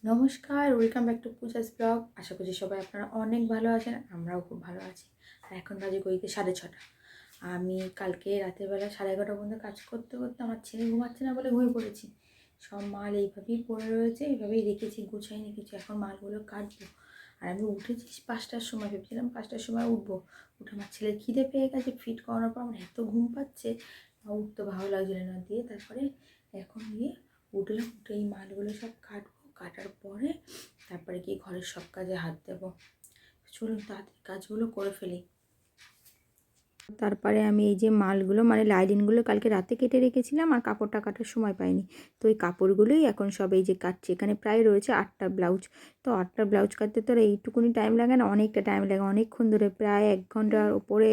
নমস্কার, welcome back to Puja's blog. আশা করছি সবাই আপনারা অনেক ভালো আছেন, আমরাও খুব ভালো আছি। আর এখন বাজে ঘড়িতে 6:30। আমি কালকে রাতের বেলা 11:30 পর্যন্ত কাজ করতে করতে আমার ছেলে ঘুমাচ্ছে না বলে ঘুমিয়ে পড়েছি। সব মাল এইভাবেই পড়ে রয়েছে, এইভাবেই রেখেছি, গুছাইনি কিছু। এখন মালগুলো কাটবো। আর আমি উঠেছি 5টার সময়, ভেবেছিলাম 5টার সময় উঠবো। উঠে আমার ছেলের খিদে পেয়ে গেছে, ফিট করানোর পর আমার এত ঘুম পাচ্ছে, উঠতে ভালো লাগছিল না। দিয়ে তারপরে এখন গিয়ে উঠলাম, উঠে এই মালগুলো সব কাটবো। কাটার পরে তারপরে গিয়ে ঘরের সব কাজে হাত দেবো। চলুন তাড়াতাড়ি কাজগুলো করে ফেলি। তারপরে আমি এই যে মালগুলো মানে লাইলিনগুলো কালকে রাতে কেটে রেখেছিলাম, আর কাপড়টা কাটার সময় পাইনি। তো এই কাপড়গুলোই এখন সব এই যে কাটছি। এখানে প্রায় রয়েছে 8টা ব্লাউজ। তো 8টা ব্লাউজ কাটতে তো আর এইটুকুনি টাইম লাগে না, অনেকটা টাইম লাগে। অনেকক্ষণ ধরে প্রায় 1 ঘন্টার ওপরে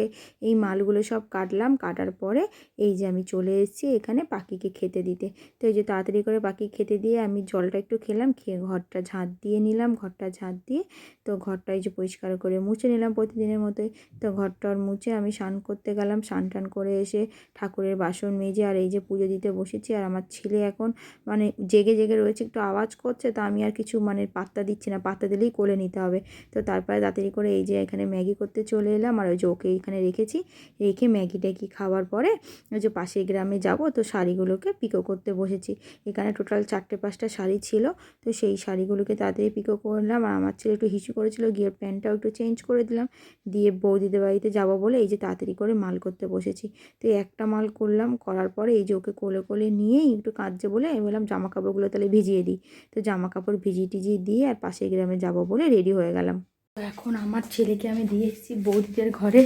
এই মালগুলো সব কাটলাম। কাটার পরে এই যে আমি চলে এসেছি এখানে পাখিকে খেতে দিতে। তো এই যে তাড়াতাড়ি করে পাখি খেতে দিয়ে আমি জলটা একটু খেলাম, খেয়ে ঘরটা ঝাঁট দিয়ে নিলাম। ঘরটা ঝাঁট দিয়ে তো ঘরটা এই যে পরিষ্কার করে মুছে নিলাম প্রতিদিনের মতোই। তো ঘরটার মুছে আমি স্নান করতে গেলাম। স্নান টান করে এসে ঠাকুরের বাসন মেজে আর এই যে পুজো দিতে বসেছি। আর আমার ছেলে এখন মানে জেগে জেগে রয়েছে, একটু আওয়াজ করছে। তো আমি আর কিছু মানে পাত্তা দিচ্ছি না, পাত্তা দিলেই কোলে নিতে হবে। তো তারপরে তাড়াতাড়ি করে এই যে এখানে ম্যাগি করতে চলে এলাম। আর ওই যে ওকে এখানে রেখেছি, রেখে ম্যাগি ট্যাগি খাওয়ার পরে ওই যে পাশের গ্রামে যাব, তো শাড়িগুলোকে পিকো করতে বসেছি। এখানে টোটাল 4-5টা শাড়ি ছিল। তো সেই শাড়িগুলোকে তাড়াতাড়ি পিকো করলাম। আর আমার ছেলে একটু হিসু করেছিল, গিয়ে প্যান্টটাও একটু চেঞ্জ করে দিলাম। দিয়ে বৌদিদের বাড়িতে যাবো বলে এই যে তাড়াতাড়ি করে মাল করতে বসেছি। তো একটা মাল করলাম, করার পরে এই যে ওকে কোলে কোলে নিয়েই একটু কাঁদছে বলে আমি বললাম জামা কাপড়গুলো তাহলে ভিজিয়ে দিই। তো জামা কাপড় ভিজিয়ে টিজিয়ে দিয়ে আর পাশের গ্রামে যাবো বলে রেডি হয়ে গেলাম। এখন আমার ছেলেকে আমি দিয়ে এসেছি বৌদিদের ঘরে।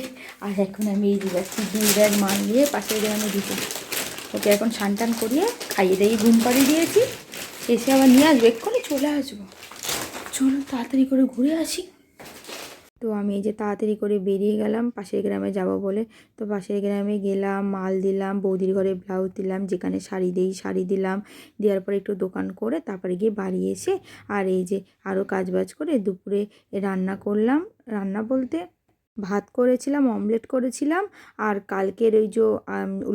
আর এখন আমি এই যে যাচ্ছি 2 ব্যাগ মাল নিয়ে পাশের গ্রামে দিতে। ওকে এখন স্নান টান করিয়ে খাইয়ে দিয়ে ঘুম পাড়িয়ে দিয়েছি। এসে আবার নিয়ে আসবো, এক্ষুনি চলে আসবো। চলো তাড়াতাড়ি করে ঘুরে আসি। তো আমি এই যে তাড়াতাড়ি করে বেরিয়ে গেলাম পাশের গ্রামে যাব বলে। তো পাশের গ্রামে গেলাম, মাল দিলাম, বৌদির ঘরে ব্লাউজ দিলাম, যেখানে শাড়ি দিই শাড়ি দিলাম। দেওয়ার পরে একটু দোকান করে তারপরে গিয়ে বাড়ি এসে আর এই যে আরও কাজবাজ করে দুপুরে রান্না করলাম। রান্না বলতে ভাত করেছিলাম, অমলেট করেছিলাম। আর কালকের ওই যে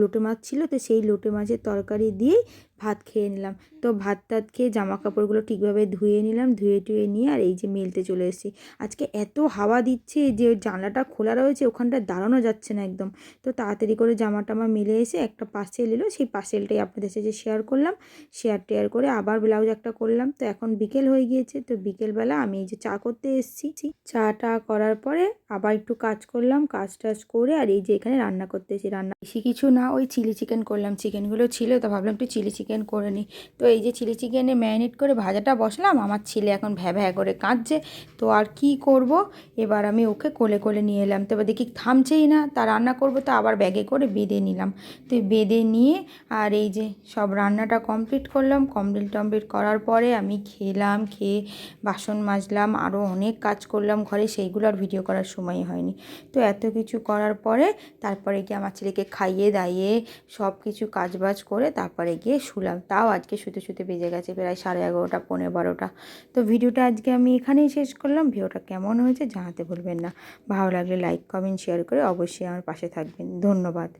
লোটে মাছ ছিল, তো সেই লোটে মাছের তরকারি দিয়েই ভাত খেয়ে নিলাম। তো ভাত টাত খেয়ে জামা কাপড়গুলো ঠিকভাবে ধুয়ে নিলাম, ধুয়ে টুয়ে নিয়ে আর এই যে মেলতে চলে এসেছি। আজকে এত হাওয়া দিচ্ছে যে জানলাটা খোলা রয়েছে, ওখানটা দাঁড়ানো যাচ্ছে না একদম। তো তাড়াতাড়ি করে জামা টামা মেলে এসে একটা পার্সেল এলো, সেই পার্সেলটাই আপনাদের সাথে শেয়ার করলাম। শেয়ার টেয়ার করে আবার ব্লাউজ একটা করলাম। তো এখন বিকেল হয়ে গিয়েছে, তো বিকেলবেলা আমি এই যে চা করতে এসেছি। চাটা করার পরে আবার একটু কাজ করলাম, কাজ টাজ করে আর এই যে এখানে রান্না করতে এসেছি। রান্না বেশি কিছু না, ওই চিলি চিকেন করলাম। চিকেনগুলো ছিল তো ভাবলাম একটু চিলি চিকেন করে নিই। তো এই যে চিলি চিকেনে ম্যারিনেট করে ভাজাটা বসলাম। আমার ছেলে এখন ভ্যা ভ্যা করে কাঁদছে। তো আর কি করব, এবার আমি ওকে কোলে কোলে নিয়ে এলাম। তো এবার দেখি থামছেই না, তা রান্না করব, তো আবার ব্যাগে করে বেঁধে নিলাম। তো বেঁধে নিয়ে আর এই যে সব রান্নাটা কমপ্লিট করলাম। কমপ্লিট করার পরে আমি খেলাম, খেয়ে বাসন মাজলাম, আরও অনেক কাজ করলাম ঘরে, সেইগুলো আর ভিডিও করার সময় হয়নি। তো এত কিছু করার পরে তারপরে গিয়ে আমার ছেলেকে খাইয়ে দাইয়ে সব কিছু কাজবাজ করে তারপরে গিয়ে শুলাম। তাও আজকে শুতে শুতে বেজে গেছে প্রায় 11:30 11:15। তো ভিডিওটা আজকে আমি এখানেই শেষ করলাম। ভিডিওটা কেমন হয়েছে জানাতে ভুলবেন না। ভালো লাগলে লাইক কমেন্ট শেয়ার করে অবশ্যই আমার পাশে থাকবেন। ধন্যবাদ।